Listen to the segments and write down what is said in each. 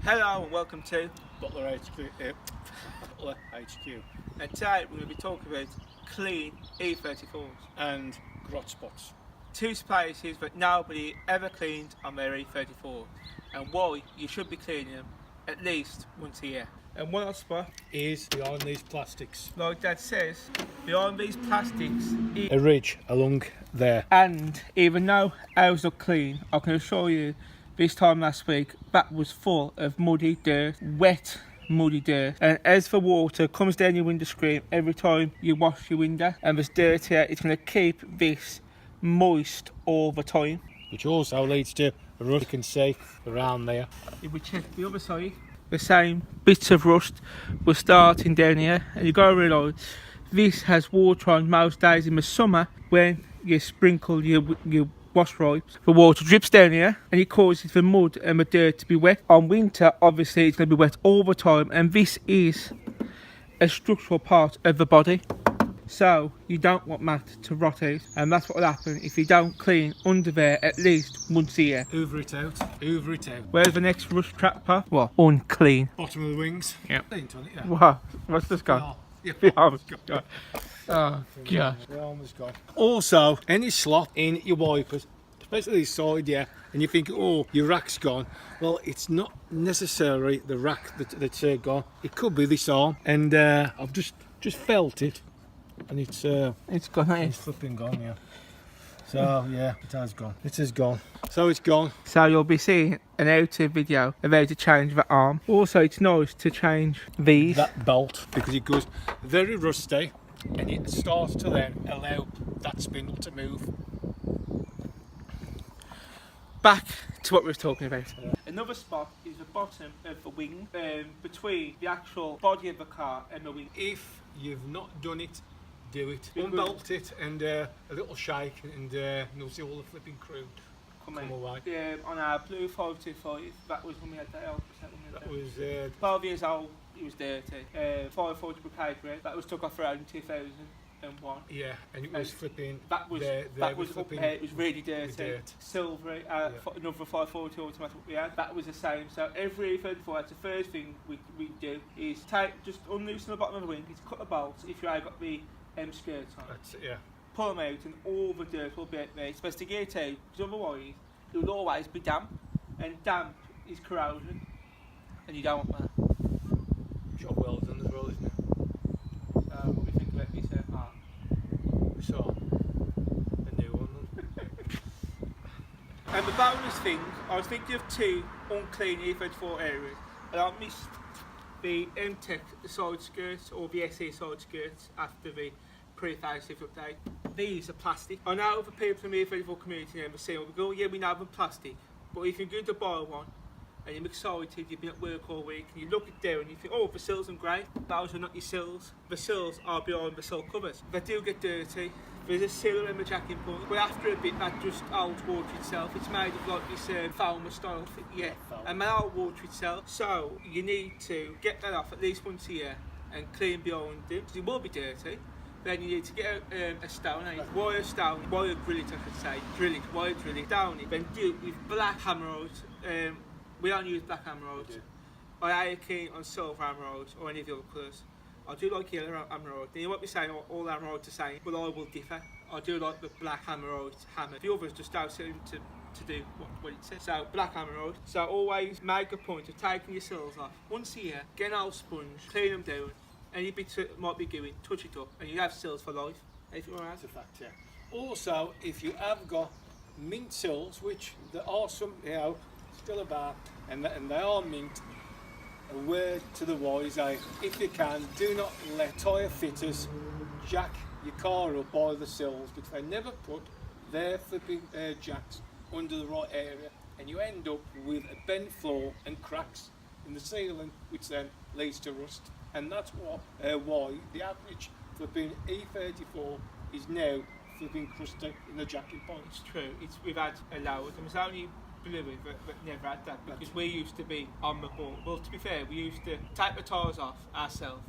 Hello and welcome to Butler-HQ. Butler-HQ. and today we're going to be talking about clean E34s. And grot spots. Two spaces that nobody ever cleaned on their E34 and why you should be cleaning them at least once a year. And one hot spot, Is behind these plastics. like Dad says, behind these plastics is A ridge along there. and even though ours look clean, I can assure you this time last week that was full of muddy dirt, wet muddy dirt. And as the water comes down your window screen every time you wash your window and there's dirt here, it's going to keep this moist all the time. Which also leads to a rust you can see around there. If we check the other side, the same bits of rust were starting down here, and you've got to realise this has water on most days in the summer. When you sprinkle your wash wipes, the water drips down here and it causes the mud and the dirt to be wet. On winter, obviously, it's going to be wet all the time, and this is a structural part of the body. So you don't want that to rot out, and that's what will happen if you don't clean under there at least once a year. Hoover it out. Hoover it out. Where's the next rust trap part? What? Unclean. Bottom of the wings. Yep. Ain't on it, yeah. What? What's this gone? Yeah. The arm's gone. Oh, gosh. The arm has gone. Also, any slop in your wipers, especially this side, yeah, and you think, oh, your rack's gone. Well, it's not necessarily the rack that's gone. It could be this arm, and I've just felt it, and it's gone, it's flipping gone, yeah. So yeah, it has gone. It has gone. So it's gone. So you'll be seeing an out-of video of how to change the arm. Also, it's nice to change these. That bolt, because it goes very rusty, and it starts to then allow that spindle to move. Back to what we were talking about. Yeah. Another spot is the bottom of the wing, between the actual body of the car and the wing. If you've not done it, do it. Unbolt it and a little shake, and you'll see all the flipping crew come away. On our blue 525, that was when we had that L. That was 12 years old. It was dirty. 540 brigade red. That was took off around in 2001. Yeah, and it was flipping. That was up here. It was really dirty. Silvery. Another 540 automatic we had. That was the same. So every 34, that's the first thing we do is just unloosen the bottom of the wing. Is cut the bolts if you have got the skirts on. That's it, yeah. Pull them out and all the dirt will be out there. It's best to get out, because otherwise it will always be damp, and damp is corrosion, and you don't want that. Job well done as well, isn't it? So what we think about this part? So, a new one then. And the bonus thing, I was thinking of two unclean E34 areas, and I missed the M-Tech side skirts or the SE side skirts after the pre-facelift update. These are plastic. I know the people in the E34 community now are saying, oh, yeah, we know they're plastic, but if you're going to buy one and you're excited, you've been at work all week, and you look it down and you think, oh, the sills are great. Those are not your sills. The sills are behind the sill covers. They do get dirty. There's a seal in the jacking point, but after a bit that just holds water itself. It's made of like this foamer style thing, yeah, and that holds water itself. So you need to get that off at least once a year and clean behind it, because it will be dirty. Then you need to get a stone, wire drill it, I could say, wire drill it, down it, then do it with black hammer rods. We don't use black hammer rods. I ain't keen on silver hammer rods or any of the other colours. I do like yellow hammer rods. You won't be saying all hammer rods are the same, but I will differ. I do like the black hammer rods hammer. The others just don't seem to do what it says. So black hammer rods. So always make a point of taking your sills off once a year, get an old sponge, clean them down. Any bits that might be going, touch it up, and you have sills for life. Anything wrong with that? That's a fact, yeah. Also, if you have got mint sills, which there are some, still about, and they are mint, a word to the wise, if you can, do not let tyre fitters jack your car up by the sills, because they never put their flipping jacks under the right area, and you end up with a bent floor and cracks in the ceiling, which then leads to rust. And that's why the average flipping E34 is now flipping crusty in the jacking point. It's true. We've had a load, and it's only Bluey that never had that, because we used to be on the ball. Well, to be fair, we used to take the tyres off ourselves,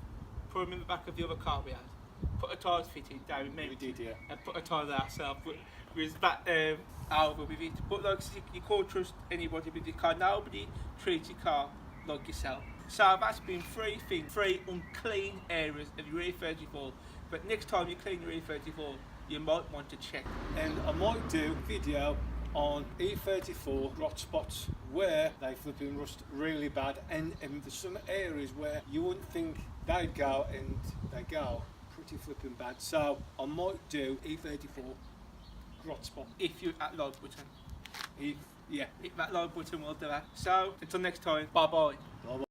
put them in the back of the other car we had, put a tyres fitted down in We did, yeah. and put a tyre there ourselves. We was that over with it. But like, you can't trust anybody with your car. Nobody treats your car like yourself. So that's been 3 things, 3 unclean areas of your E34. But next time you clean your E34, you might want to check. And I might do a video on E34 rot spots where they flipping rust really bad, and there's some areas where you wouldn't think they'd go and they go pretty flipping bad. So I might do E34 rot spot. If you at like button. Yeah. Hit that like button will do that. So until next time, bye bye. Bye bye.